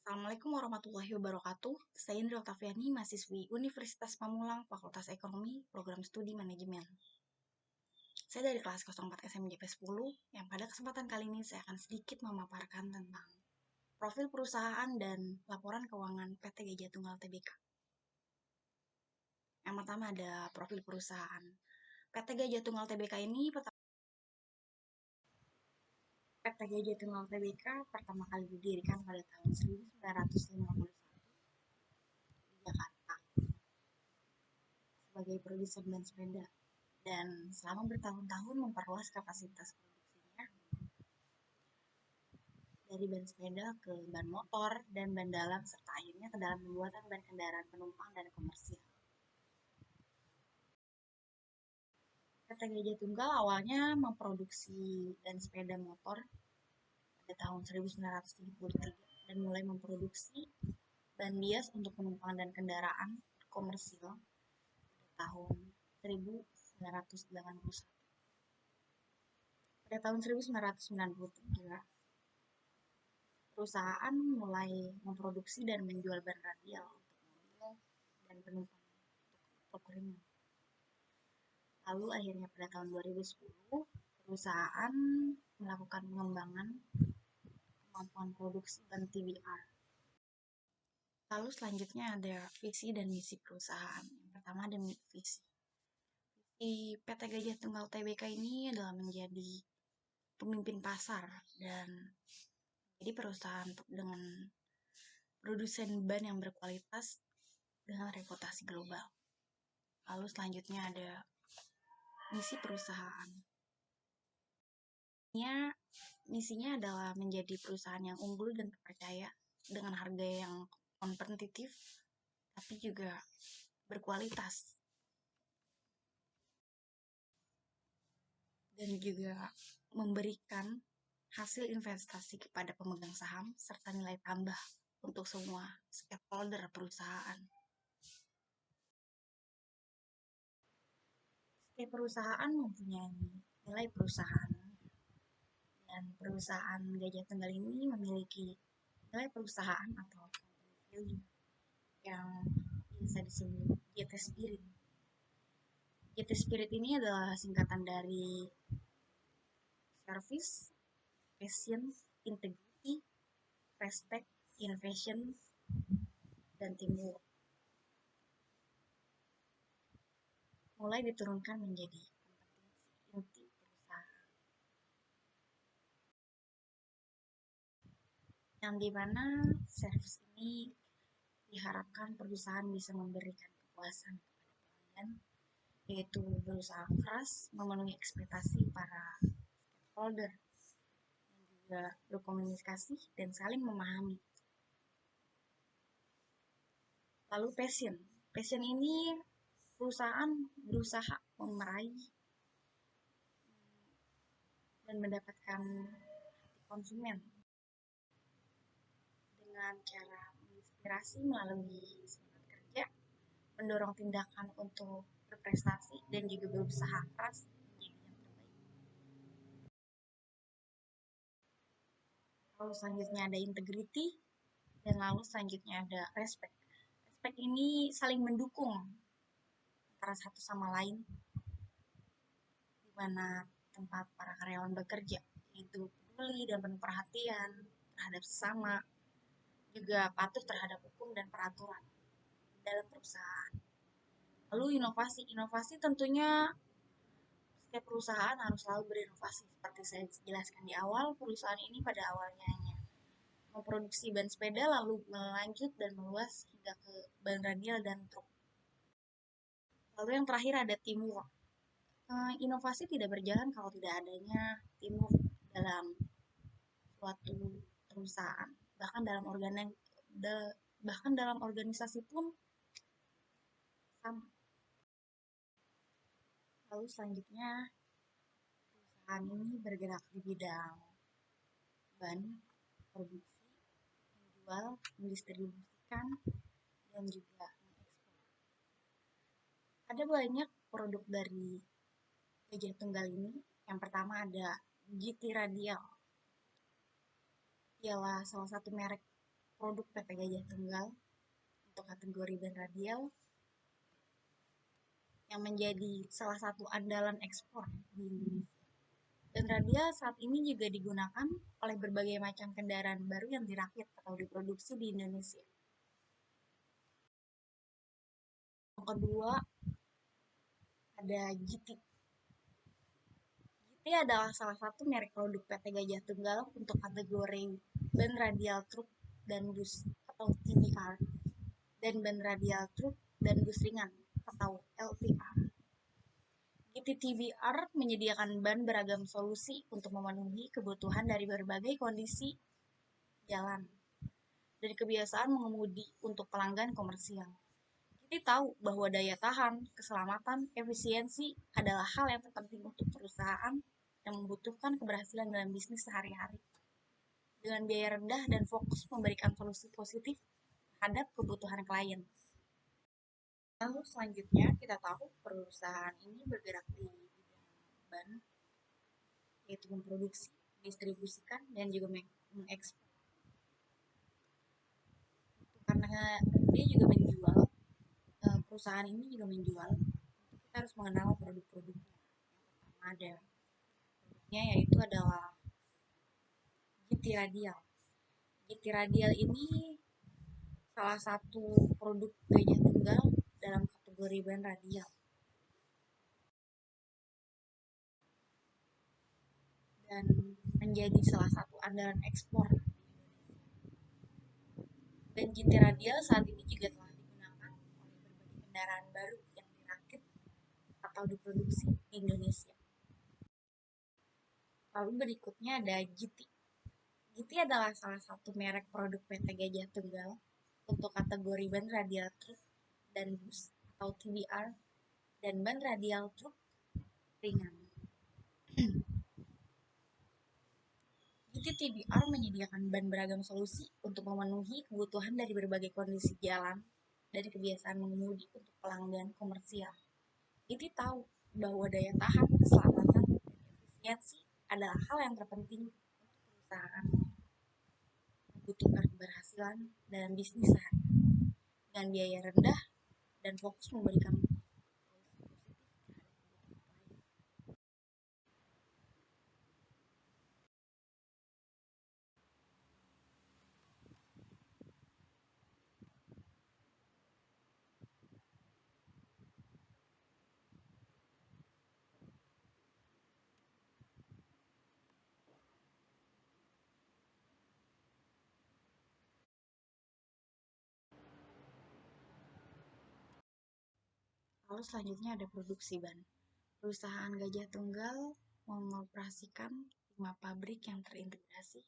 Assalamualaikum warahmatullahi wabarakatuh. Saya Indra Oktaviani, mahasiswi Universitas Pamulang, Fakultas Ekonomi, Program Studi Manajemen. Saya dari kelas 04 SMJP 10, yang pada kesempatan kali ini saya akan sedikit memaparkan tentang profil perusahaan dan laporan keuangan PT Gajah Tunggal Tbk. Yang pertama ada profil perusahaan. PT Gajah Tunggal Tbk ini PT Gajah Tunggal Tbk pertama kali didirikan pada tahun 1951 di Jakarta sebagai produsen ban sepeda, dan selama bertahun-tahun memperluas kapasitas produksinya dari ban sepeda ke ban motor dan ban dalam, serta akhirnya ke dalam pembuatan ban kendaraan penumpang dan komersial. PT Gajah Tunggal awalnya memproduksi ban sepeda motor pada tahun 1973 dan mulai memproduksi ban bias untuk penumpang dan kendaraan komersial pada tahun 1981. Pada tahun 1993, perusahaan mulai memproduksi dan menjual ban radial untuk mobil dan penumpang untuk ringan. Lalu akhirnya pada tahun 2010, perusahaan melakukan pengembangan kemampuan produksi ban TBR. Lalu selanjutnya ada visi dan misi perusahaan. Yang pertama ada visi. Di PT Gajah Tunggal Tbk ini adalah menjadi pemimpin pasar dan jadi perusahaan dengan produsen ban yang berkualitas dengan reputasi global. Lalu selanjutnya ada misi perusahaan. Misinya adalah menjadi perusahaan yang unggul dan terpercaya dengan harga yang kompetitif, tapi juga berkualitas. Dan juga memberikan hasil investasi kepada pemegang saham serta nilai tambah untuk semua stakeholder perusahaan. Setiap perusahaan mempunyai nilai perusahaan, dan perusahaan Gajah Tunggal ini memiliki nilai perusahaan atau value yang bisa disebut GT Spirit. GT Spirit ini adalah singkatan dari Service, Passion, Integrity, Respect, Innovation, dan Teamwork. Mulai diturunkan menjadi kompetensi inti perusahaan, yang dimana service ini diharapkan perusahaan bisa memberikan kepuasan kepada pelanggan, yaitu berusaha keras memenuhi ekspektasi para stakeholder, dan juga berkomunikasi dan saling memahami. Lalu passion ini perusahaan berusaha meraih dan mendapatkan hati konsumen dengan cara menginspirasi melalui semangat kerja, mendorong tindakan untuk berprestasi, dan juga berusaha keras menjadi yang terbaik. Lalu selanjutnya ada integrity, dan lalu selanjutnya ada respect. Respect ini saling mendukung antara satu sama lain, di mana tempat para karyawan bekerja itu peduli dan penuh perhatian terhadap sesama, juga patuh terhadap hukum dan peraturan dalam perusahaan. Lalu inovasi tentunya setiap perusahaan harus selalu berinovasi. Seperti saya jelaskan di awal, perusahaan ini pada awalnya hanya memproduksi ban sepeda, lalu melanjut dan meluas hingga ke ban radial dan truk. Lalu yang terakhir ada teamwork. Inovasi tidak berjalan kalau tidak adanya teamwork dalam suatu perusahaan. Bahkan dalam organisasi pun sama. Lalu selanjutnya, perusahaan ini bergerak di bidang ban, produksi, menjual, mendistribusikan, dan juga mengekspor. Ada banyak produk dari Gajah Tunggal ini. Yang pertama ada GT Radial. Ialah salah satu merek produk PT Gajah Tunggal untuk kategori ban radial yang menjadi salah satu andalan ekspor di Indonesia. Ban radial saat ini juga digunakan oleh berbagai macam kendaraan baru yang dirakit atau diproduksi di Indonesia. Yang kedua, ada GT. GT adalah salah satu merek produk PT Gajah Tunggal untuk kategori ban radial truk dan bus atau TBR dan ban radial truk dan bus ringan atau LTR. GT TBR menyediakan ban beragam solusi untuk memenuhi kebutuhan dari berbagai kondisi jalan dari kebiasaan mengemudi untuk pelanggan komersial. Kita tahu bahwa daya tahan, keselamatan, efisiensi adalah hal yang terpenting untuk perusahaan yang membutuhkan keberhasilan dalam bisnis sehari-hari. Dengan biaya rendah dan fokus memberikan solusi positif terhadap kebutuhan klien. Lalu selanjutnya kita tahu perusahaan ini bergerak di bidang ban, yaitu memproduksi, distribusikan, dan juga mengekspor. Karena dia juga menjual, perusahaan ini juga menjual, kita harus mengenal produk-produknya. Yang pertama ada produknya yaitu adalah GT Radial. GT Radial ini salah satu produk Gajah Tunggal dalam kategori ban radial dan menjadi salah satu andalan ekspor di Indonesia. Dan GT Radial saat ini juga telah digunakan oleh berbagai kendaraan baru yang dirakit atau diproduksi di Indonesia. Lalu berikutnya ada GT. GT adalah salah satu merek produk PT Gajah Tunggal untuk kategori ban radial truk dan bus atau TBR dan ban radial truk ringan. GT TBR menyediakan ban beragam solusi untuk memenuhi kebutuhan dari berbagai kondisi jalan dan kebiasaan mengemudi untuk pelanggan komersial. GT tahu bahwa daya tahan, keselamatan, dan efisiensi adalah hal yang terpenting untuk perusahaan membutuhkan keberhasilan dalam bisnis sehari dengan biaya rendah dan fokus memberikan solusi positif terhadap kebutuhan klien. Lalu selanjutnya ada produksi ban. Perusahaan Gajah Tunggal mengoperasikan 5 pabrik yang terintegrasi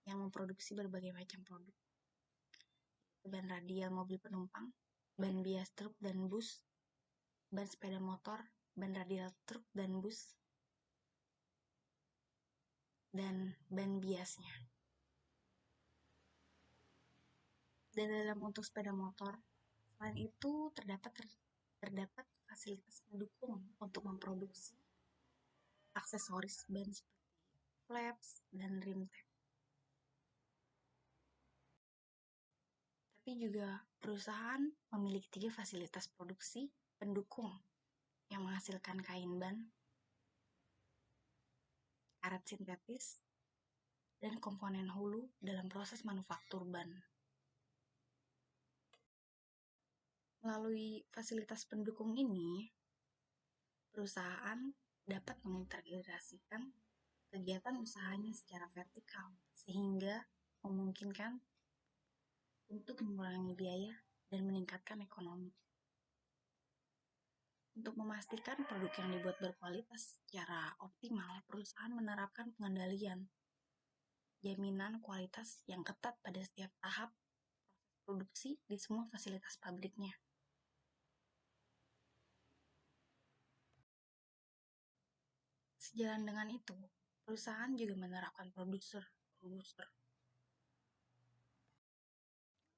yang memproduksi berbagai macam produk. Ban radial mobil penumpang, ban bias truk dan bus, ban sepeda motor, ban radial truk dan bus, dan ban biasnya. Dan dalam untuk sepeda motor, selain itu terdapat fasilitas pendukung untuk memproduksi aksesoris ban seperti flaps dan rim tape. Tapi juga perusahaan memiliki 3 fasilitas produksi pendukung yang menghasilkan kain ban, karet sintetis, dan komponen hulu dalam proses manufaktur ban. Melalui fasilitas pendukung ini, perusahaan dapat mengintegrasikan kegiatan usahanya secara vertikal sehingga memungkinkan untuk mengurangi biaya dan meningkatkan ekonomi. Untuk memastikan produk yang dibuat berkualitas secara optimal, perusahaan menerapkan pengendalian jaminan kualitas yang ketat pada setiap tahap produksi di semua fasilitas pabriknya. Sejalan dengan itu, perusahaan juga menerapkan produser.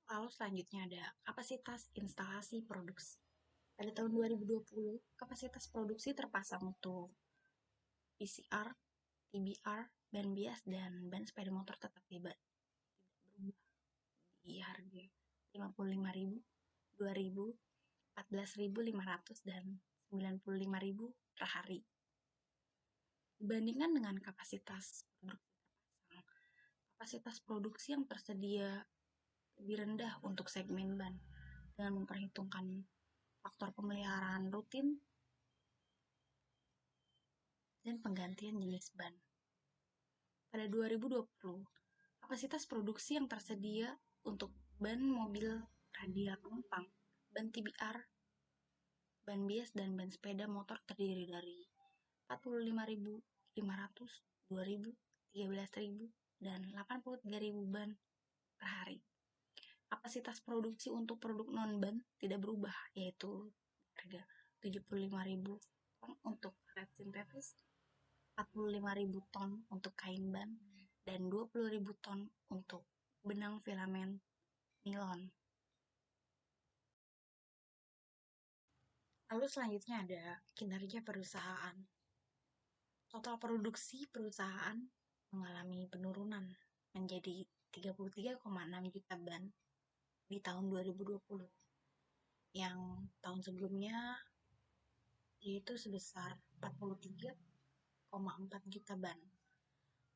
Lalu selanjutnya ada kapasitas instalasi produksi. Pada tahun 2020, kapasitas produksi terpasang untuk PCR, TBR, ban bias, dan ban sepeda motor tetap tidak berubah. 55.000, 2.000, 14.500, dan 95.000 per hari. Dibandingkan dengan kapasitas produksi yang tersedia lebih rendah untuk segmen ban dengan memperhitungkan faktor pemeliharaan rutin dan penggantian jenis ban. Pada 2020, kapasitas produksi yang tersedia untuk ban mobil radial penumpang, ban TBR, ban bias, dan ban sepeda motor terdiri dari 45.500, 2.000, 13.000, dan 83.000 ban per hari. Kapasitas produksi untuk produk non-ban tidak berubah, yaitu harga 75.000 ton untuk karet sintetis, 45.000 ton untuk kain ban, dan 20.000 ton untuk benang filamen nilon. Lalu selanjutnya ada kinerja perusahaan. Total produksi perusahaan mengalami penurunan menjadi 33,6 juta ban di tahun 2020, yang tahun sebelumnya yaitu sebesar 43,4 juta ban.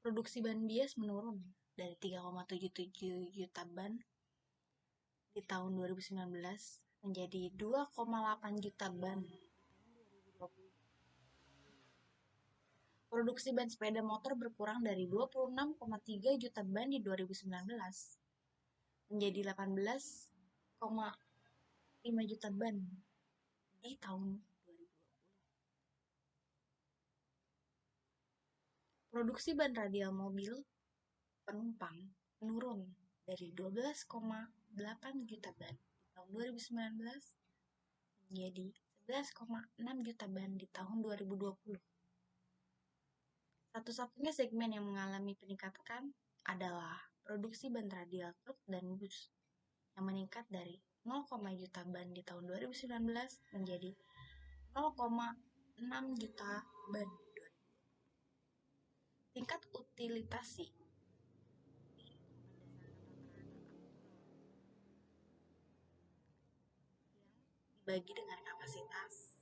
Produksi ban bias menurun dari 3,77 juta ban di tahun 2019 menjadi 2,8 juta ban. Produksi ban sepeda motor berkurang dari 26,3 juta ban di 2019 menjadi 18,5 juta ban di tahun 2020. Produksi ban radial mobil penumpang menurun dari 12,8 juta ban di tahun 2019 menjadi 11,6 juta ban di tahun 2020. Satu-satunya segmen yang mengalami peningkatan adalah produksi ban radial truk dan bus yang meningkat dari 0, juta ban di tahun 2019 menjadi 0,6 juta ban di 2020. Tingkat utilitasi dibagi dengan kapasitas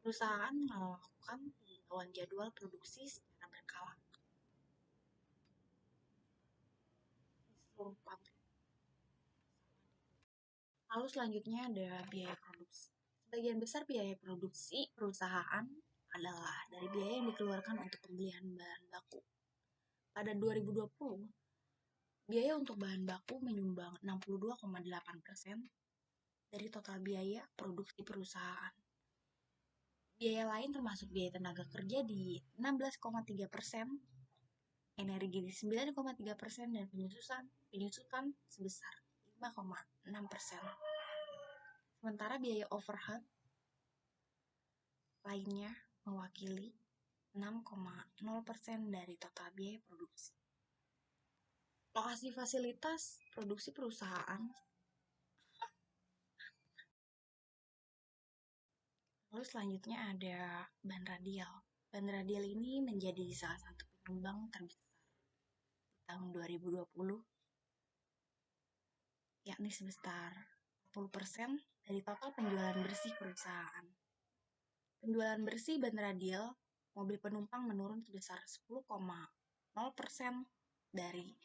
perusahaan melakukan peninjauan jadwal produksi secara berkala di seluruh pabrik. Lalu selanjutnya ada biaya produksi. Sebagian besar biaya produksi perusahaan adalah dari biaya yang dikeluarkan untuk pembelian bahan baku. Pada 2020, biaya untuk bahan baku menyumbang 62,8% dari total biaya produksi perusahaan. Biaya lain termasuk biaya tenaga kerja di 16,3%, energi di 9,3%, dan penyusutan sebesar 5,6%. Sementara biaya overhead lainnya mewakili 6,0% dari total biaya produksi. Lokasi fasilitas produksi perusahaan. Lalu selanjutnya ada ban radial. Ban radial ini menjadi salah satu penyumbang terbesar di tahun 2020, yakni sebesar 40% dari total penjualan bersih perusahaan. Penjualan bersih ban radial mobil penumpang menurun sebesar 10,0% dari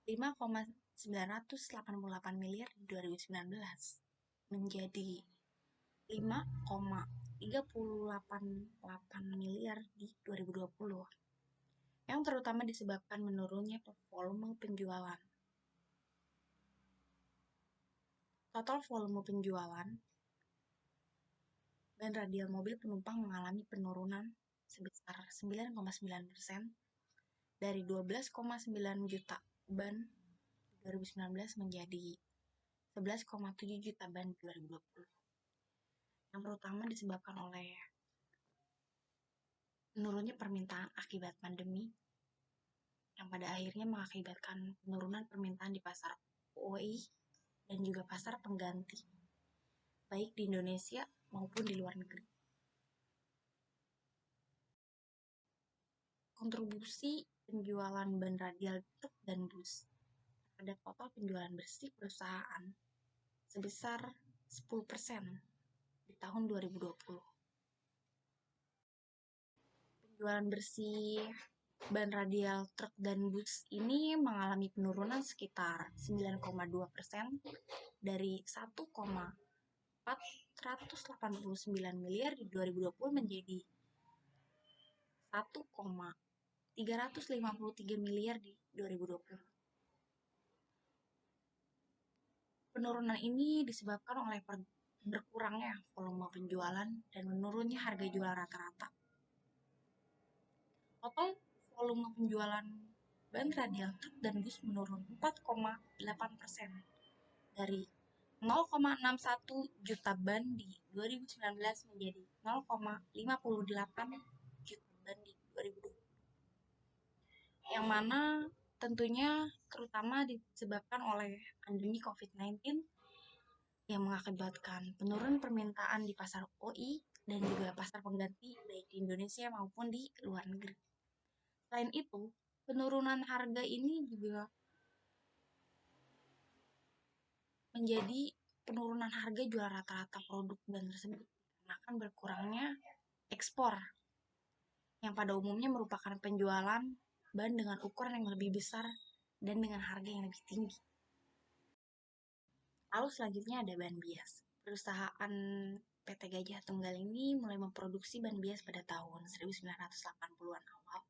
5,988 miliar di 2019 menjadi 5,388 miliar di 2020, yang terutama disebabkan menurunnya volume penjualan. Total volume penjualan ban radial mobil penumpang mengalami penurunan sebesar 9,9% dari 12,9 juta ban 2019 menjadi 11,7 juta ban 2020, yang terutama disebabkan oleh menurunnya permintaan akibat pandemi yang pada akhirnya mengakibatkan penurunan permintaan di pasar OI dan juga pasar pengganti baik di Indonesia maupun di luar negeri. kontribusi penjualan ban radial truk dan bus terhadap total penjualan bersih perusahaan sebesar 10% di tahun 2020. Penjualan bersih ban radial truk dan bus ini mengalami penurunan sekitar 9,2% dari 1,489 miliar di 2020 menjadi 1,353 miliar di 2020. Penurunan ini disebabkan oleh berkurangnya volume penjualan dan menurunnya harga jual rata-rata. Total volume penjualan ban radial truk dan bus menurun 4,8% dari 0,61 juta ban di 2019 menjadi 0,58 juta ban di 2020. Yang mana tentunya terutama disebabkan oleh pandemi COVID-19 yang mengakibatkan penurunan permintaan di pasar OI dan juga pasar pengganti baik di Indonesia maupun di luar negeri. Selain itu, penurunan harga ini juga menjadi penurunan harga jual rata-rata produk ban tersebut karena akan berkurangnya ekspor yang pada umumnya merupakan penjualan ban dengan ukuran yang lebih besar dan dengan harga yang lebih tinggi. Lalu selanjutnya ada ban bias. Perusahaan PT Gajah Tunggal ini mulai memproduksi ban bias pada tahun 1980-an awal.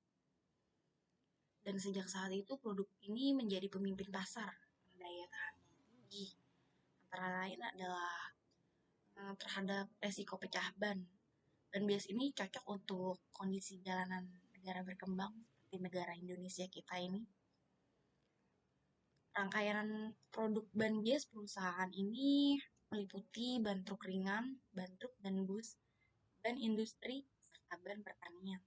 Dan sejak saat itu produk ini menjadi pemimpin pasar dengan daya tahan yang tinggi. Antara lain adalah terhadap resiko pecah ban. Ban bias ini cocok untuk kondisi jalanan negara berkembang seperti negara Indonesia kita ini. Rangkaian produk ban bias perusahaan ini meliputi ban truk ringan, ban truk dan bus, ban industri, serta ban pertanian.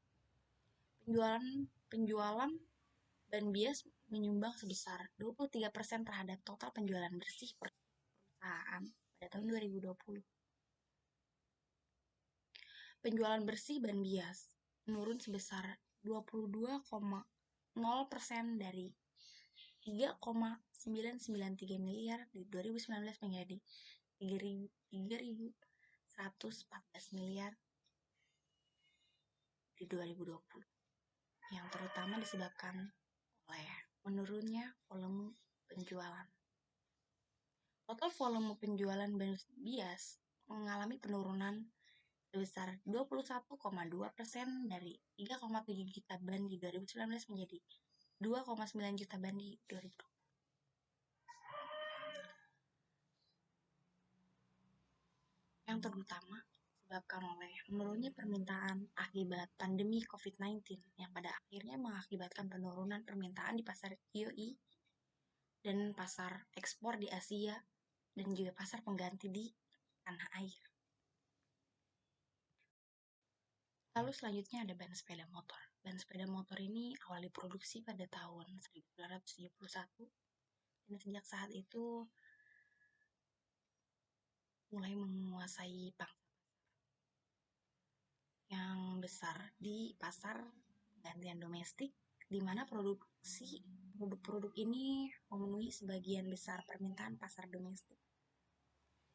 Penjualan ban bias menyumbang sebesar 23% terhadap total penjualan bersih perusahaan pada tahun 2020. Penjualan bersih ban bias menurun sebesar 22,0% dari 3,993 miliar di 2019 menjadi 3.114 miliar di 2020, yang terutama disebabkan oleh menurunnya volume penjualan. Total volume penjualan ban bias mengalami penurunan sebesar 21,2% dari 3,7 juta ban di 2019 menjadi 2,9 juta ban di 2020. Yang terutama disebabkan oleh menurunnya permintaan akibat pandemi COVID-19 yang pada akhirnya mengakibatkan penurunan permintaan di pasar YOI dan pasar ekspor di Asia dan juga pasar pengganti di tanah air. Lalu selanjutnya ada ban sepeda motor. Ban sepeda motor ini awal diproduksi pada tahun 1971 dan sejak saat itu mulai menguasai pangsa yang besar di pasar penggantian domestik, di mana produk-produk ini memenuhi sebagian besar permintaan pasar domestik.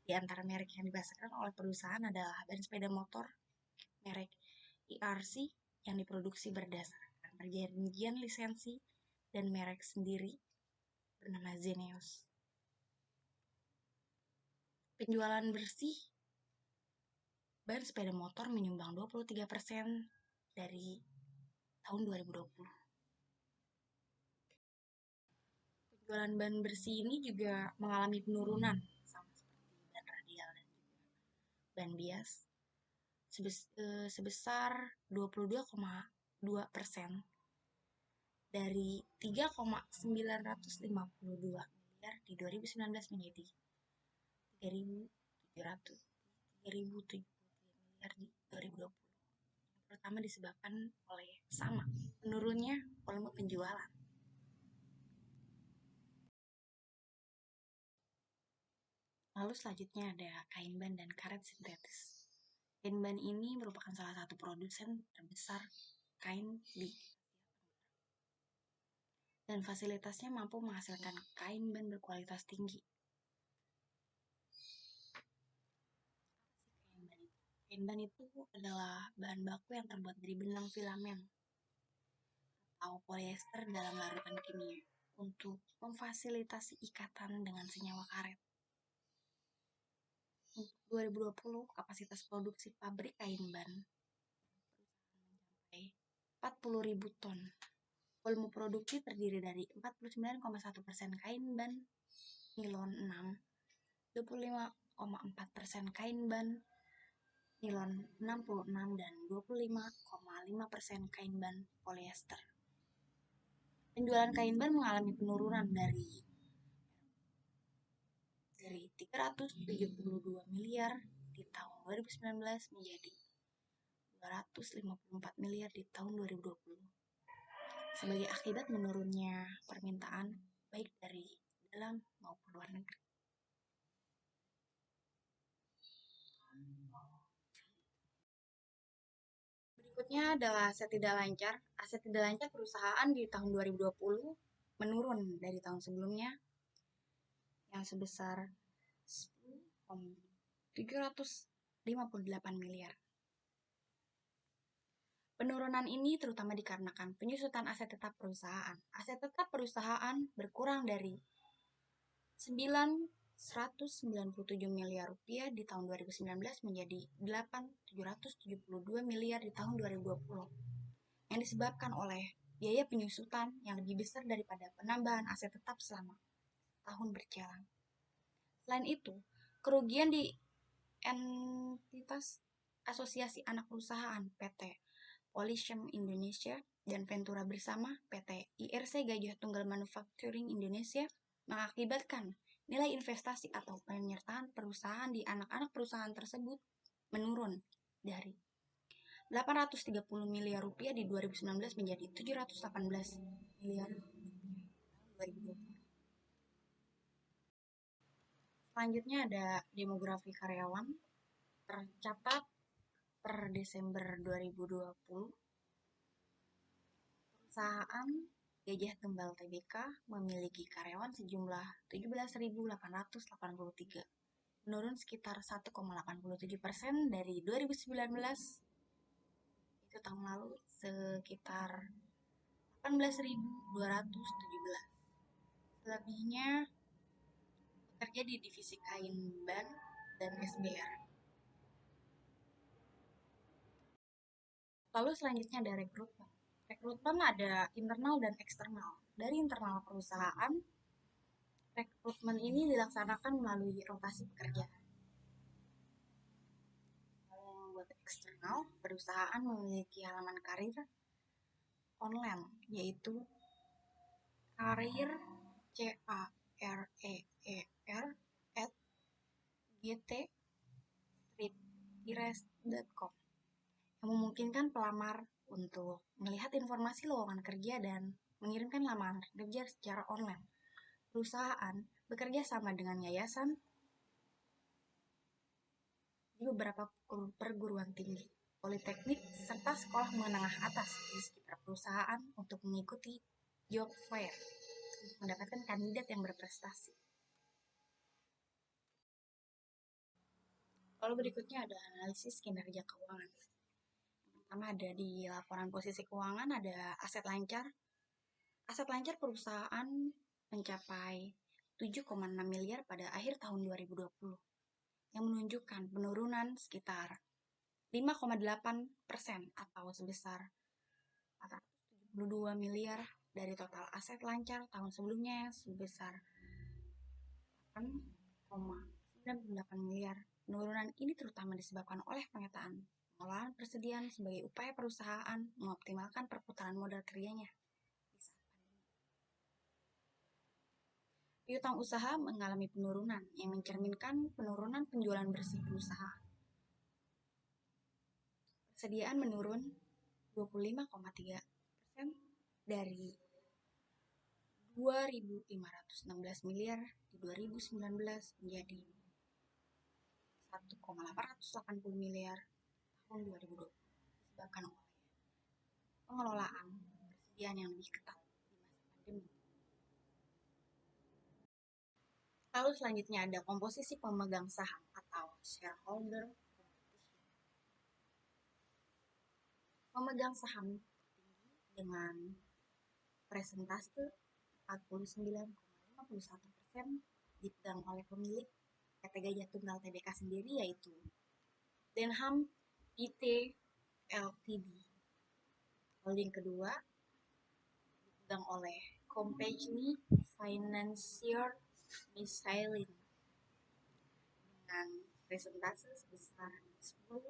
Di antara merek yang dipasarkan oleh perusahaan adalah ban sepeda motor merek ERC yang diproduksi berdasarkan perjanjian lisensi dan merek sendiri bernama Zeneos. Penjualan bersih ban sepeda motor menyumbang 23% dari tahun 2020. Penjualan ban bersih ini juga mengalami penurunan sama seperti ban radial dan juga ban bias sebesar 22,2% dari 3,952 miliar di 2019 menjadi 3.073 miliar di 2020. Pertama disebabkan oleh sama menurunnya volume penjualan. Lalu selanjutnya ada kain ban dan karet sintetis. Kain ban ini merupakan salah satu produsen terbesar kain di Asia dan fasilitasnya mampu menghasilkan kain ban berkualitas tinggi. Kain ban itu adalah bahan baku yang terbuat dari benang filamen atau polyester dalam larutan kimia untuk memfasilitasi ikatan dengan senyawa karet. Untuk 2020, kapasitas produksi pabrik kain ban mencapai 40.000 ton. Volume produksi terdiri dari 49,1% kain ban nilon 6, 25,4% kain ban nilon 66, dan 25,5% kain ban polyester. Penjualan kain ban mengalami penurunan dari 372 miliar di tahun 2019 menjadi 254 miliar di tahun 2020 sebagai akibat menurunnya permintaan baik dari dalam maupun luar negeri. Berikutnya adalah aset tidak lancar. Aset tidak lancar perusahaan di tahun 2020 menurun dari tahun sebelumnya yang sebesar 10,758 miliar. Penurunan ini terutama dikarenakan penyusutan aset tetap perusahaan. Aset tetap perusahaan berkurang dari 197 miliar rupiah di tahun 2019 menjadi 8.772 miliar di tahun 2020 yang disebabkan oleh biaya penyusutan yang lebih besar daripada penambahan aset tetap selama tahun berjalan. Selain itu, kerugian di entitas Asosiasi Anak Perusahaan PT Polysem Indonesia dan Ventura Bersama PT IRC Gajah Tunggal Manufacturing Indonesia mengakibatkan nilai investasi atau penyertaan perusahaan di anak-anak perusahaan tersebut menurun dari 830 miliar rupiah di 2019 menjadi 718 miliar rupiah 2020. Selanjutnya ada demografi karyawan. Tercatat per Desember 2020, perusahaan Gajah Tunggal Tbk memiliki karyawan sejumlah 17.883, menurun sekitar 1,87% dari 2019. Itu tahun lalu sekitar 18.217. Selebihnya bekerja di divisi kain ban dan SBR. Lalu selanjutnya ada rekrutmen. Rekrutmen ada internal dan eksternal. Dari internal perusahaan, rekrutmen ini dilaksanakan melalui rotasi pekerjaan. Lalu yang buat eksternal, perusahaan memiliki halaman karir online, yaitu karir@gt-street.com yang memungkinkan pelamar untuk melihat informasi lowongan kerja dan mengirimkan lamaran kerja secara online. Perusahaan bekerja sama dengan yayasan di beberapa perguruan tinggi, politeknik, serta sekolah menengah atas di sekitar perusahaan untuk mengikuti job fair untuk mendapatkan kandidat yang berprestasi. Lalu berikutnya ada analisis kinerja keuangan. Pertama ada di laporan posisi keuangan ada aset lancar. Aset lancar perusahaan mencapai 7,6 miliar pada akhir tahun 2020 yang menunjukkan penurunan sekitar 5,8% atau sebesar 472 miliar dari total aset lancar tahun sebelumnya sebesar 8,98 miliar. Penurunan ini terutama disebabkan oleh pemetaan pengelolaan persediaan sebagai upaya perusahaan mengoptimalkan perputaran modal kerjanya. Piutang usaha mengalami penurunan yang mencerminkan penurunan penjualan bersih perusahaan. Persediaan menurun 25,3% dari 2.516 miliar di 2019 menjadi 1,880 miliar tahun 2020 disebabkan oleh pengelolaan persediaan yang lebih ketat di masa pandemi. Lalu selanjutnya ada komposisi pemegang saham atau shareholder. Pemegang saham dengan presentase 49,51% dipegang oleh pemilik PT Gajah Tunggal Tbk sendiri, yaitu Denham PT Ltd. Holding kedua dipegang oleh Compagnie Financière Michelin dengan presentase sebesar 10%.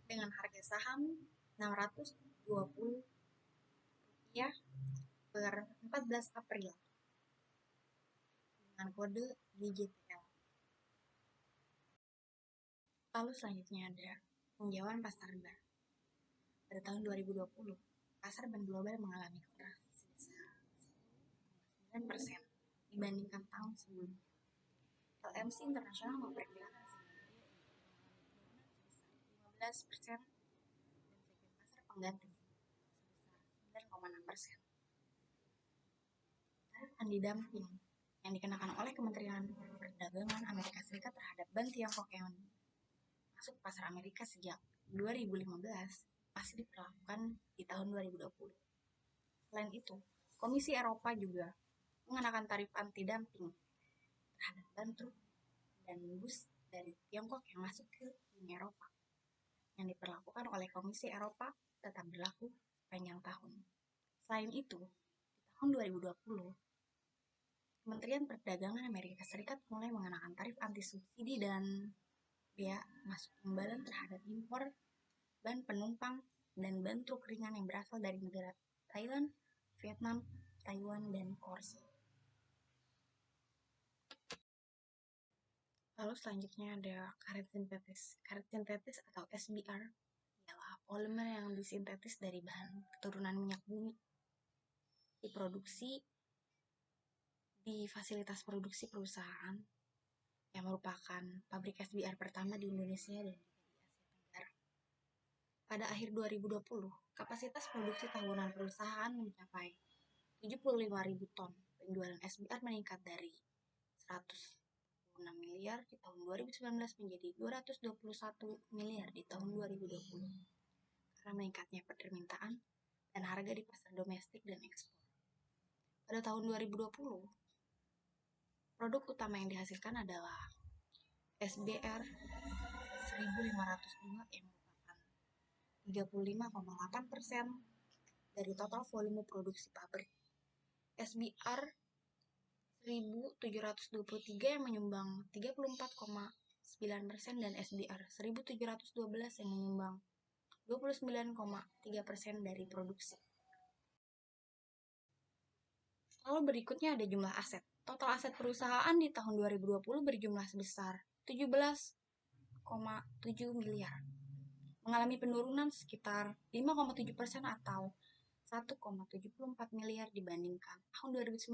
Dengan harga saham Rp620 per 14 April dengan kode GJTL. Lalu selanjutnya ada tinjauan pasar ban. Pada tahun 2020, pasar ban global mengalami kontraksi sebesar 9% dibandingkan tahun sebelumnya. LMC Internasional memperkirakan sebagai 15% dan segmen pasar pengganti sebesar 9,6%. Tarif anti-dumping yang dikenakan oleh Kementerian Perdagangan Amerika Serikat terhadap ban Tiongkok yang masuk pasar Amerika sejak 2015 masih diberlakukan di tahun 2020. Selain itu, Komisi Eropa juga mengenakan tarif anti-dumping terhadap ban truk dan bus dari Tiongkok yang masuk ke Uni Eropa. Yang diperlakukan oleh Komisi Eropa tetap berlaku sepanjang tahun. Selain itu, di tahun 2020, Kementerian Perdagangan Amerika Serikat mulai mengenakan tarif anti-subsidi dan bea masuk imbalan terhadap impor ban penumpang dan ban truk ringan yang berasal dari negara Thailand, Vietnam, Taiwan, dan Korea. Lalu selanjutnya ada karet sintetis. Karet sintetis atau SBR ialah polimer yang disintetis dari bahan keturunan minyak bumi. Diproduksi di fasilitas produksi perusahaan yang merupakan pabrik SBR pertama di Indonesia dan juga di Asia Tenggara. Pada akhir 2020, kapasitas produksi tahunan perusahaan mencapai 75.000 ton. Penjualan SBR meningkat dari 106 miliar di tahun 2019 menjadi 221 miliar di tahun 2020 karena meningkatnya permintaan dan harga di pasar domestik dan ekspor. Pada tahun 2020, produk utama yang dihasilkan adalah SBR 1502 yang merupakan 35,8% dari total volume produksi pabrik. SBR 1723 yang menyumbang 34,9% dan SBR 1712 yang menyumbang 29,3% dari produksi. Lalu berikutnya ada jumlah aset. Total aset perusahaan di tahun 2020 berjumlah sebesar 17,7 miliar. Mengalami penurunan sekitar 5,7% atau 1,74 miliar dibandingkan tahun 2019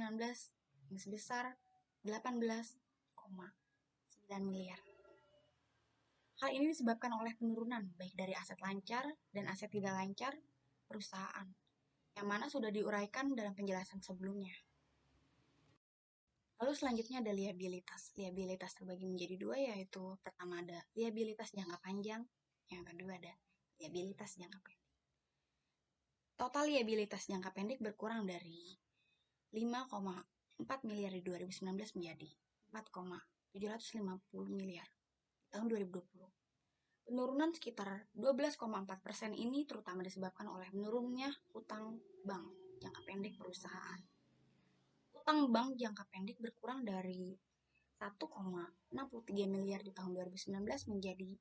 yang sebesar 18,9 miliar. Hal ini disebabkan oleh penurunan baik dari aset lancar dan aset tidak lancar perusahaan, yang mana sudah diuraikan dalam penjelasan sebelumnya. Lalu selanjutnya ada liabilitas. Liabilitas terbagi menjadi dua, yaitu pertama ada liabilitas jangka panjang, yang kedua ada liabilitas jangka pendek. Total liabilitas jangka pendek berkurang dari 5,4 miliar di 2019 menjadi 4,750 miliar di tahun 2020. Penurunan sekitar 12,4% ini terutama disebabkan oleh menurunnya utang bank jangka pendek perusahaan. Utang bank jangka pendek berkurang dari 1,63 miliar di tahun 2019 menjadi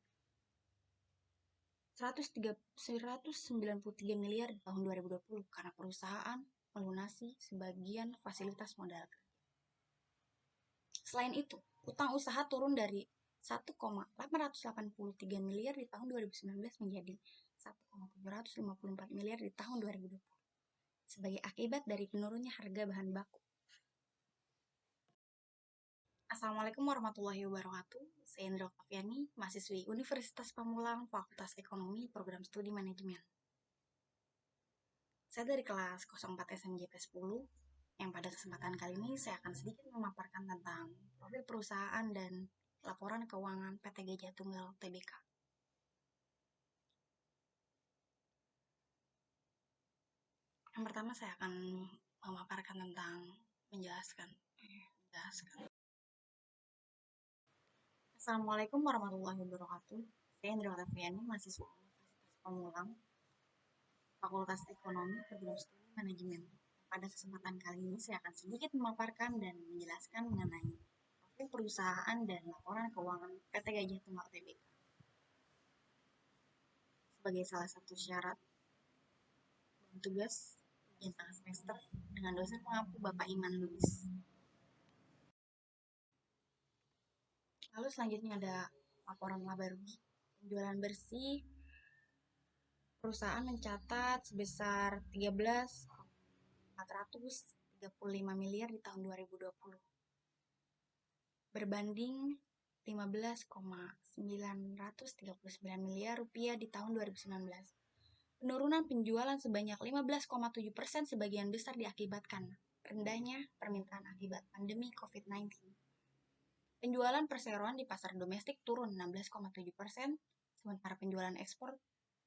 193 miliar di tahun 2020 karena perusahaan melunasi sebagian fasilitas modal kerja. Selain itu, utang usaha turun dari 1,883 miliar di tahun 2019 menjadi 1,754 miliar di tahun 2020 sebagai akibat dari penurunnya harga bahan baku. Assalamualaikum warahmatullahi wabarakatuh. Saya Indra Kaviani, mahasiswi Universitas Pamulang, Fakultas Ekonomi, Program Studi Manajemen. Saya dari kelas 04 SMJP 10, yang pada kesempatan kali ini saya akan sedikit memaparkan tentang profil perusahaan dan laporan keuangan PT Gajah Tunggal Tbk. Yang pertama saya akan memaparkan tentang menjelaskan. Assalamualaikum warahmatullahi wabarakatuh. Saya Indra Fiani, mahasiswa Universitas Pamulang, Fakultas Ekonomi, Perguruan Studi Manajemen. Pada kesempatan kali ini saya akan sedikit memaparkan dan menjelaskan mengenai profil perusahaan dan laporan keuangan PT Gajah Tunggal Tbk. Sebagai salah satu syarat dan tugas ujian tengah semester dengan dosen pengampu Bapak Iman Lubis. Lalu selanjutnya ada laporan laba rugi. Penjualan bersih perusahaan mencatat sebesar 13.435 miliar di tahun 2020. Berbanding 15.939 miliar rupiah di tahun 2019. Penurunan penjualan sebanyak 15,7% sebagian besar diakibatkan rendahnya permintaan akibat pandemi COVID-19. Penjualan perseroan di pasar domestik turun 16,7%, sementara penjualan ekspor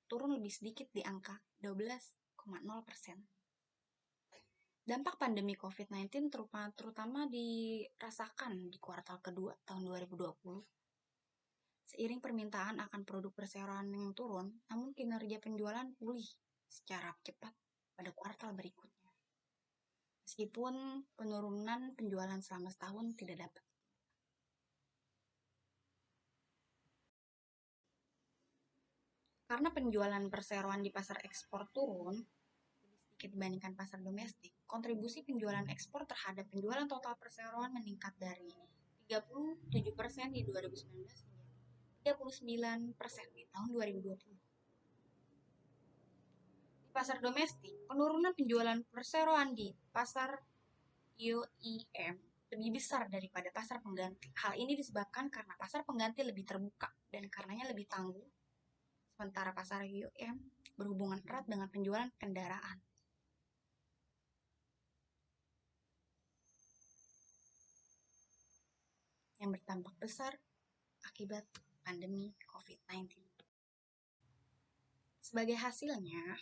turun lebih sedikit di angka 12,0%. Dampak pandemi COVID-19 terutama dirasakan di kuartal kedua tahun 2020. Seiring permintaan akan produk perseroan yang turun, namun kinerja penjualan pulih secara cepat pada kuartal berikutnya. Meskipun penurunan penjualan selama setahun tidak dapat. Karena penjualan perseroan di pasar ekspor turun lebih sedikit dibandingkan pasar domestik, kontribusi penjualan ekspor terhadap penjualan total perseroan meningkat dari 37% di 2019 menjadi 39% di tahun 2020. Di pasar domestik, penurunan penjualan perseroan di pasar IOIM lebih besar daripada pasar pengganti. Hal ini disebabkan karena pasar pengganti lebih terbuka dan karenanya lebih tangguh, sementara pasar IOIM berhubungan erat dengan penjualan kendaraan. Yang berdampak besar akibat pandemi COVID-19. Sebagai hasilnya,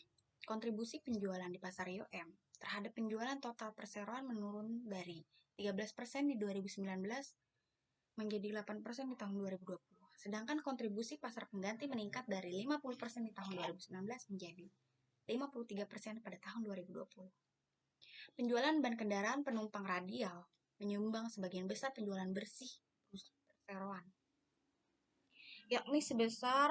kontribusi penjualan di pasar IOM terhadap penjualan total perseroan menurun dari 13% di 2019 menjadi 8% di tahun 2020. Sedangkan kontribusi pasar pengganti meningkat dari 50% di tahun 2019 menjadi 53% pada tahun 2020. Penjualan ban kendaraan penumpang radial menyumbang sebagian besar penjualan bersih perseroan, yakni sebesar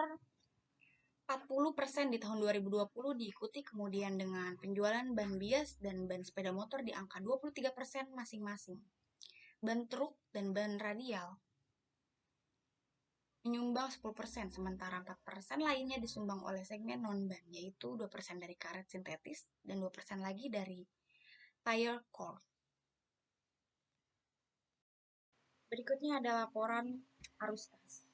40% di tahun 2020, diikuti kemudian dengan penjualan ban bias dan ban sepeda motor di angka 23% masing-masing. Ban truk dan ban radial menyumbang 10%, sementara 4% lainnya disumbang oleh segmen non-ban, yaitu 2% dari karet sintetis dan 2% lagi dari tire cord. Berikutnya ada laporan arus kas.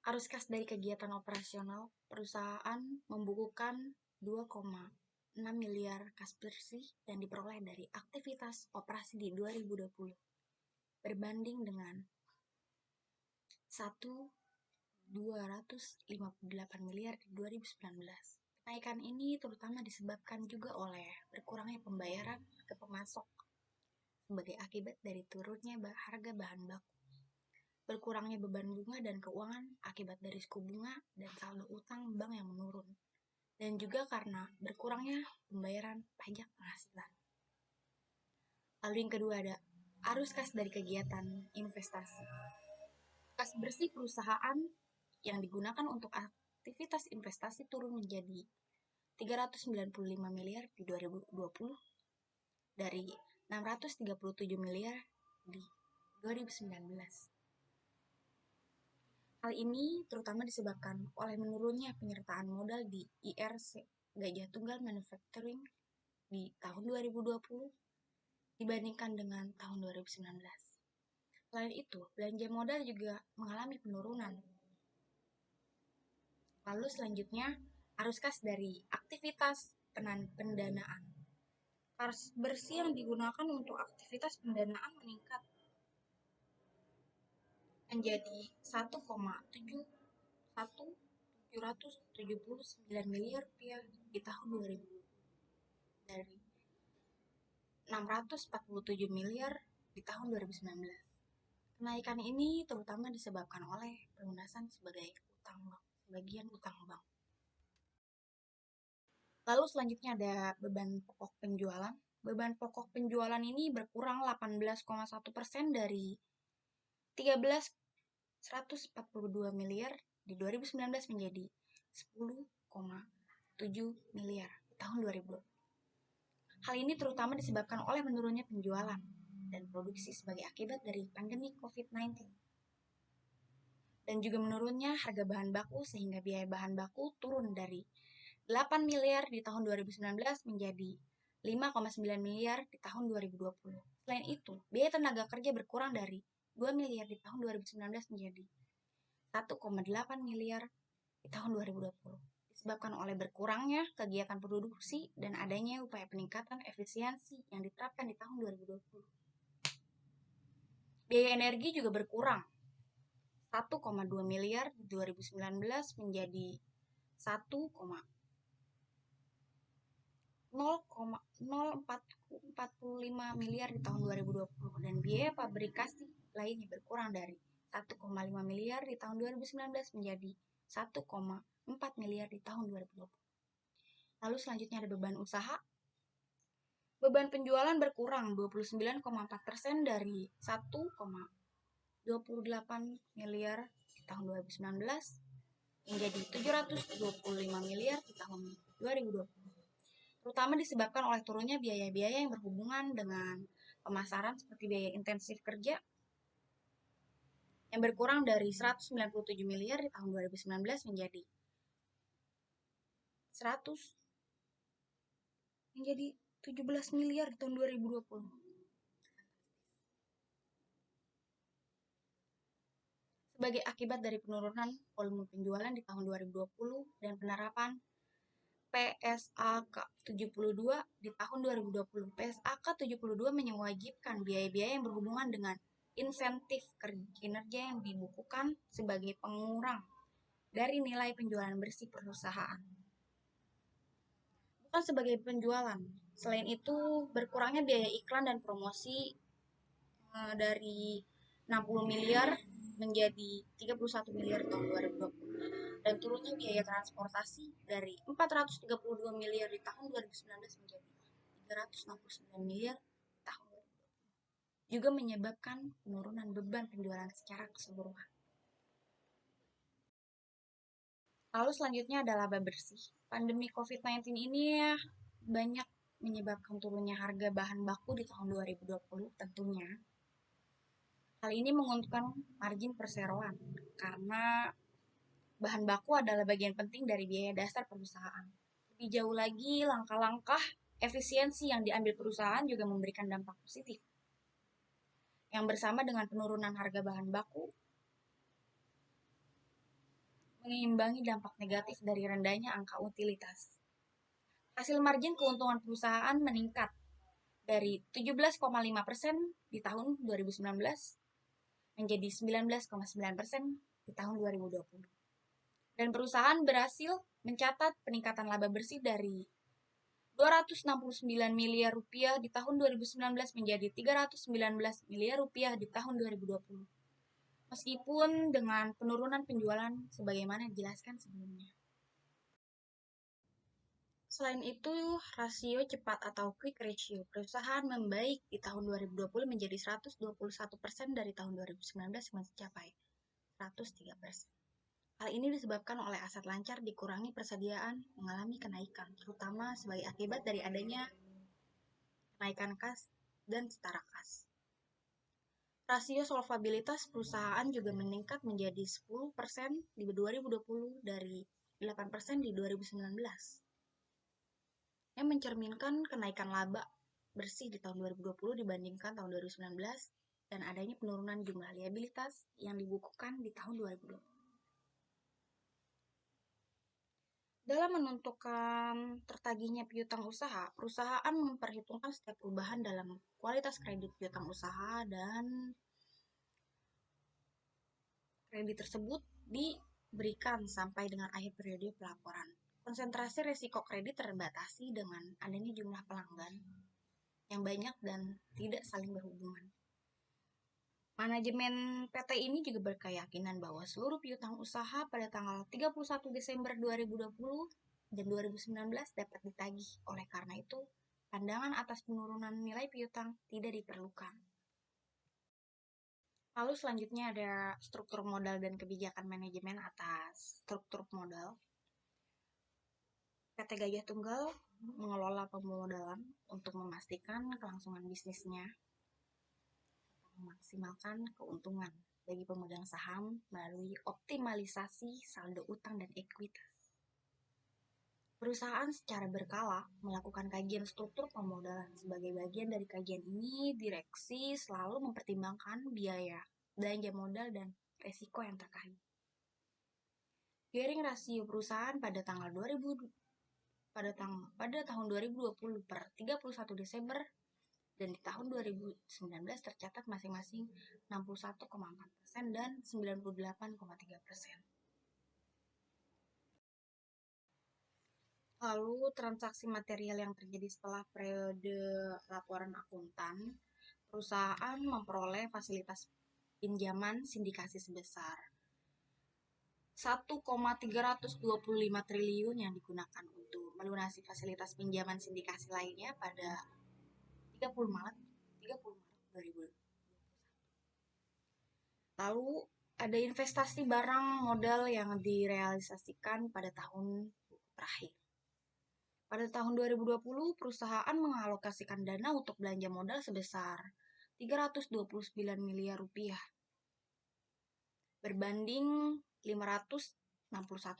Arus kas dari kegiatan operasional perusahaan membukukan 2,6 miliar kas bersih dan diperoleh dari aktivitas operasi di 2020 berbanding dengan 1.258 miliar di 2019. Kenaikan ini terutama disebabkan juga oleh berkurangnya pembayaran ke pemasok sebagai akibat dari turunnya harga bahan baku, berkurangnya beban bunga dan keuangan akibat dari suku bunga dan saldo utang bank yang menurun, dan juga karena berkurangnya pembayaran pajak penghasilan. Lalu yang kedua ada arus kas dari kegiatan investasi. Kas bersih perusahaan yang digunakan untuk aktivitas investasi turun menjadi 395 miliar di 2020 dari 637 miliar di 2019. Hal ini terutama disebabkan oleh menurunnya penyertaan modal di IRC Gajah Tunggal Manufacturing di tahun 2020 dibandingkan dengan tahun 2019. Selain itu, belanja modal juga mengalami penurunan. Lalu selanjutnya, arus kas dari aktivitas pendanaan. Kas bersih yang digunakan untuk aktivitas pendanaan meningkat menjadi 1,779 miliar rupiah di tahun 2000 dari 647 miliar di tahun 2019. Kenaikan ini terutama disebabkan oleh pelunasan sebagian utang bank. Lalu selanjutnya ada beban pokok penjualan. Beban pokok penjualan ini berkurang 18,1% dari 13.142 miliar di 2019 menjadi 10,7 miliar di tahun 2020. Hal ini terutama disebabkan oleh menurunnya penjualan dan produksi sebagai akibat dari pandemi COVID-19. Dan juga menurunnya harga bahan baku sehingga biaya bahan baku turun dari 8 miliar di tahun 2019 menjadi 5,9 miliar di tahun 2020. Selain itu, biaya tenaga kerja berkurang dari 2 miliar di tahun 2019 menjadi 1,8 miliar di tahun 2020. Disebabkan oleh berkurangnya kegiatan produksi dan adanya upaya peningkatan efisiensi yang diterapkan di tahun 2020. Biaya energi juga berkurang 1,2 miliar di 2019 menjadi 1,045 miliar di tahun 2020 dan biaya pabrikasi lainnya berkurang dari 1,5 miliar di tahun 2019 menjadi 1,4 miliar di tahun 2020. Lalu selanjutnya ada beban usaha. Beban penjualan berkurang 29,4% dari 1,28 miliar di tahun 2019 menjadi 725 miliar di tahun 2020. Terutama disebabkan oleh turunnya biaya-biaya yang berhubungan dengan pemasaran seperti biaya intensif kerja yang berkurang dari 197 miliar di tahun 2019 menjadi 17 miliar di tahun 2020. Sebagai akibat dari penurunan volume penjualan di tahun 2020 dan penerapan PSAK 72 di tahun 2020. PSAK 72 mewajibkan biaya-biaya yang berhubungan dengan insentif kinerja yang dibukukan sebagai pengurang dari nilai penjualan bersih perusahaan. Bukan sebagai penjualan. Selain itu, berkurangnya biaya iklan dan promosi dari 60 miliar menjadi 31 miliar tahun 2020 dan turunnya biaya transportasi dari 432 miliar di tahun 2019 menjadi 369 miliar di tahun 2020 juga menyebabkan penurunan beban penjualan secara keseluruhan. Lalu selanjutnya adalah laba bersih. Pandemi COVID-19 ini ya banyak menyebabkan turunnya harga bahan baku di tahun 2020 tentunya. Hal ini menguntungkan margin perseroan karena bahan baku adalah bagian penting dari biaya dasar perusahaan. Lebih jauh lagi, langkah-langkah efisiensi yang diambil perusahaan juga memberikan dampak positif. Yang bersama dengan penurunan harga bahan baku, mengimbangi dampak negatif dari rendahnya angka utilitas. Hasil margin keuntungan perusahaan meningkat dari 17,5% di tahun 2019 menjadi 19,9% di tahun 2020. Dan perusahaan berhasil mencatat peningkatan laba bersih dari 269 miliar rupiah di tahun 2019 menjadi 319 miliar rupiah di tahun 2020. Meskipun dengan penurunan penjualan sebagaimana dijelaskan sebelumnya. Selain itu, rasio cepat atau quick ratio perusahaan membaik di tahun 2020 menjadi 121% dari tahun 2019 mencapai 103%. Hal ini disebabkan oleh aset lancar dikurangi persediaan mengalami kenaikan, terutama sebagai akibat dari adanya kenaikan kas dan setara kas. Rasio solvabilitas perusahaan juga meningkat menjadi 10% di 2020 dari 8% di 2019. Yang mencerminkan kenaikan laba bersih di tahun 2020 dibandingkan tahun 2019 dan adanya penurunan jumlah liabilitas yang dibukukan di tahun 2020. Dalam menentukan tertagihnya piutang usaha, perusahaan memperhitungkan setiap perubahan dalam kualitas kredit piutang usaha dan kredit tersebut diberikan sampai dengan akhir periode pelaporan. Konsentrasi risiko kredit terbatasi dengan adanya jumlah pelanggan yang banyak dan tidak saling berhubungan. Manajemen PT ini juga berkeyakinan bahwa seluruh piutang usaha pada tanggal 31 Desember 2020 dan 2019 dapat ditagih. Oleh karena itu, pandangan atas penurunan nilai piutang tidak diperlukan. Lalu selanjutnya ada struktur modal dan kebijakan manajemen atas struktur modal. PT Gajah Tunggal mengelola pemodalan untuk memastikan kelangsungan bisnisnya, memaksimalkan keuntungan bagi pemegang saham melalui optimalisasi saldo utang dan ekuitas. Perusahaan secara berkala melakukan kajian struktur pemodalan. Sebagai bagian dari kajian ini, direksi selalu mempertimbangkan biaya, belanja modal, dan resiko yang terkait. Gearing rasio perusahaan pada tahun 2020 per 31 Desember dan di tahun 2019 tercatat masing-masing 61,4% dan 98,3%. Lalu transaksi material yang terjadi setelah periode laporan akuntan, perusahaan memperoleh fasilitas pinjaman sindikasi sebesar 1,325 triliun yang digunakan untuk melunasi fasilitas pinjaman sindikasi lainnya pada 30 Maret 2021. Lalu ada investasi barang modal yang direalisasikan pada tahun terakhir. Pada tahun 2020, perusahaan mengalokasikan dana untuk belanja modal sebesar 329 miliar rupiah berbanding 561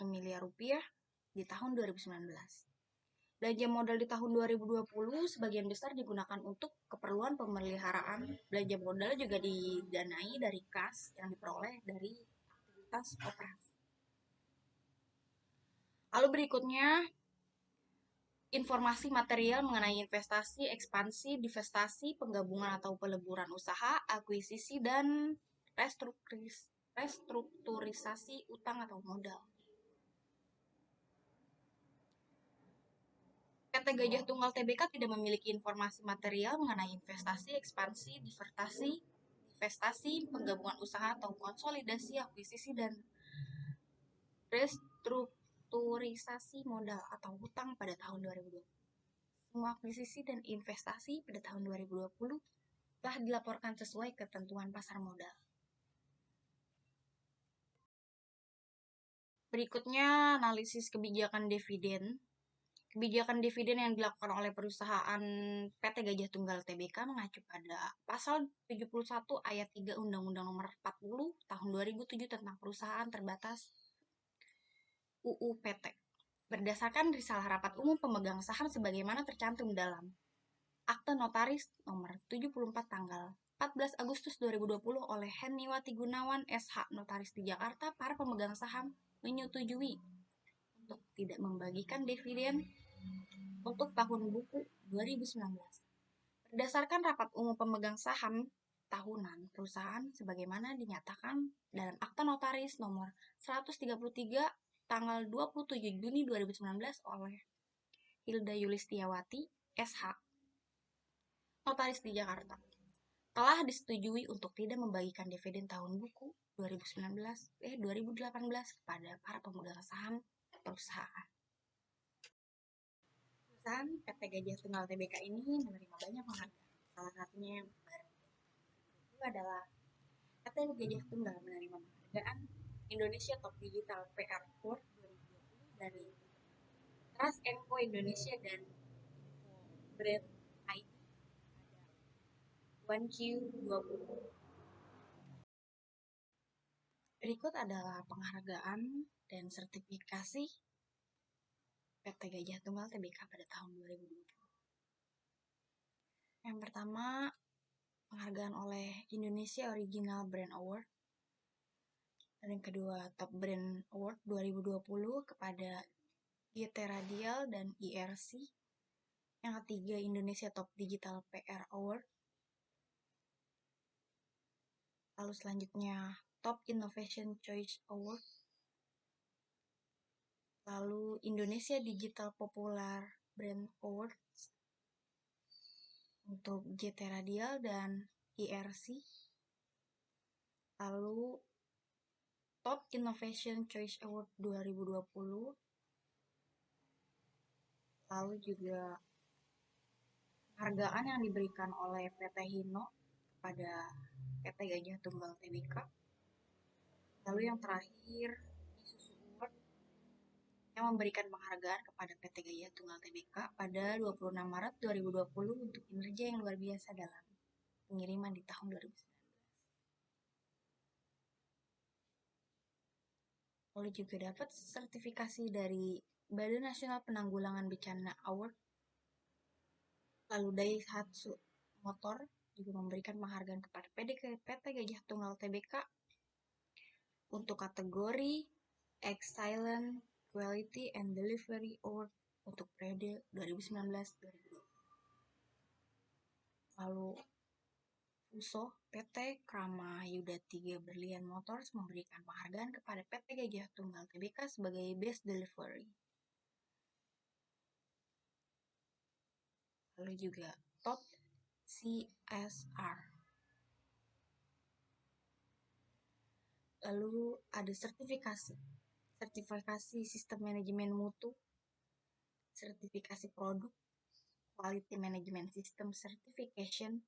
miliar rupiah di tahun 2019. Belanja modal di tahun 2020 sebagian besar digunakan untuk keperluan pemeliharaan. Belanja modal juga didanai dari kas yang diperoleh dari aktivitas operasi. Lalu berikutnya, informasi material mengenai investasi, ekspansi, divestasi, penggabungan atau peleburan usaha, akuisisi, dan restrukturisasi utang atau modal. PT Gajah Tunggal Tbk tidak memiliki informasi material mengenai investasi, ekspansi, divestasi, penggabungan usaha atau konsolidasi, akuisisi, dan restrukturisasi modal atau hutang pada tahun 2020. Semua akuisisi dan investasi pada tahun 2020 telah dilaporkan sesuai ketentuan pasar modal. Berikutnya, analisis kebijakan dividen. Kebijakan dividen yang dilakukan oleh perusahaan PT Gajah Tunggal Tbk mengacu pada pasal 71 ayat 3 Undang-Undang Nomor 40 Tahun 2007 tentang perusahaan terbatas UU PT. Berdasarkan risalah rapat umum pemegang saham sebagaimana tercantum dalam Akte Notaris Nomor 74 tanggal 14 Agustus 2020 oleh Heniwati Gunawan SH Notaris di Jakarta, para pemegang saham menyetujui untuk tidak membagikan dividen untuk tahun buku 2019. Berdasarkan rapat umum pemegang saham tahunan perusahaan sebagaimana dinyatakan dalam Akta Notaris Nomor 133 tanggal 27 Juni 2019 oleh Hilda Yulistiawati SH Notaris di Jakarta, telah disetujui untuk tidak membagikan dividen tahun buku 2018 kepada para pemegang saham perusahaan. Perusahaan PT Gajah Tunggal Tbk ini menerima banyak penghargaan. Salah satunya yang baru itu adalah PT Gajah Tunggal menerima penghargaan Indonesia Top Digital PR Award 2020 dari Trust Co Indonesia dan Brand ID. Ada 1Q20. Berikut adalah penghargaan dan sertifikasi PT Gajah Tunggal Tbk pada tahun 2020. Yang pertama, penghargaan oleh Indonesia Original Brand Award. Dan yang kedua, Top Brand Award 2020 kepada GT Radial, dan IRC. Yang ketiga, Indonesia Top Digital PR Award. Lalu selanjutnya, Top Innovation Choice Award. Lalu Indonesia Digital Popular Brand Awards untuk GT Radial dan IRC. Lalu Top Innovation Choice Award 2020. Lalu juga penghargaan yang diberikan oleh PT Hino kepada PT Gajah Tunggal Tbk. Lalu yang terakhir, Isuzu Award yang memberikan penghargaan kepada PT Gajah Tunggal Tbk pada 26 Maret 2020 untuk kinerja yang luar biasa dalam pengiriman di tahun 2019. Lalu juga dapat sertifikasi dari Badan Nasional Penanggulangan Bencana Award. Lalu Daihatsu Motor juga memberikan penghargaan kepada PT Gajah Tunggal Tbk untuk kategori Excellent Quality and Delivery Award untuk periode 2019-2020. Lalu Fuso PT Krama Yuda 3 Berlian Motors memberikan penghargaan kepada PT Gajah Tunggal Tbk sebagai Best Delivery. Lalu juga Top CSR. Lalu ada sertifikasi sistem manajemen mutu, sertifikasi produk, Quality Management System Certification,